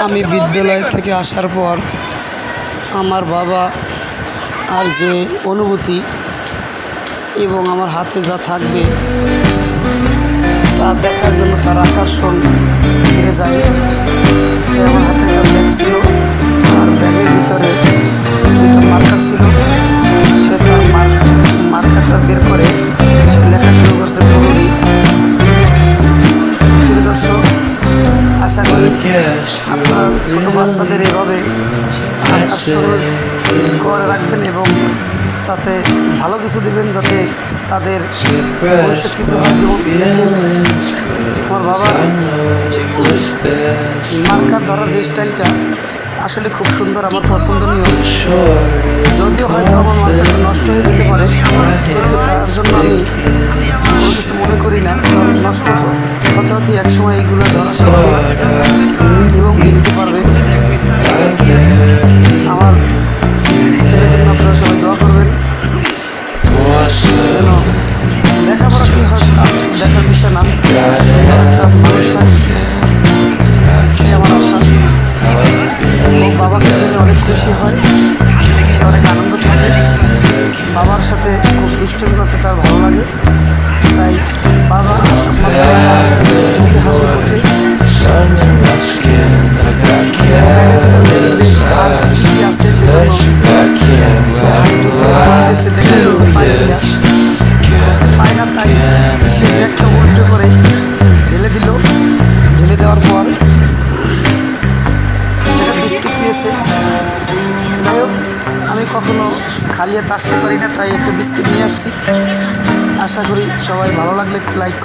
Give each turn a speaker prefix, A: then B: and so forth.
A: আমি বিদ্যালয় থেকে আসার পর আমার বাবা আর যে অনুভূতি এবং আমার হাতে যা থাকবে তা দেখার জন্য তার আকর্ষণ বেড়ে যায়। তাই আমার হাতে একটা ব্যাগ ছিল, আর ব্যাগের ভিতরে দুটো মার্কার ছিল। সে তার মার্কারটা বের করে সে লেখা শুরু করছে পুরোরই। প্রিয় দর্শক, আশা করি আপনার ছোটো বাচ্চাদের এভাবে আকর্ষণ করে রাখবেন এবং তাতে ভালো কিছু দেবেন যাতে তাদের ভবিষ্যৎ কিছু হয়। যেমন দেখেন আমার বাবা মার্কার ধরার যে স্টাইলটা আসলে খুব সুন্দর, আমার পছন্দনীয়। যদিও হয়তো আমার মার্কারটা নষ্ট হয়ে যেতে পারে, কিন্তু তার জন্য আমি কোনো কিছু মনে করি না। কারণ নষ্ট হতে হতে একসময় এইগুলো ধরা শিখবে এবং লিখতে পারবে। আমার ছেলের জন্য আপনারা সবাই দোয়া করবেন যেন লেখাপড়া কী হয় তা দেখার বিষয় না, সুন্দর একটা মানুষ হয়, এই আমার আশা। এবং বাবাকে পেলে অনেক খুশি হয়, সে অনেক আনন্দ থাকে। বাবার সাথে খুব দুষ্টুমি করতে তার ভালো লাগে, তাই বাবা আসার মাত্রই তার মুখে হাসি ফোটে। ব্যাগের ভিতরে দেখলে আর কী আছে সেজন্য সে হাত ঢুকে বসতেছে, দেখে কিছু পায় কিনা। পায় না, তাই সে ব্যাগটা উল্টো করে ঢেলে দিল। ঢেলে দেওয়ার পর একটা বিস্কিট পেয়েছে। যাই হোক, আমি কখনো খালি হাতে আসতে পারি না, তাই একটা বিস্কিট নিয়ে আসছি। আশা করি সবাই ভালো লাগলে লাইক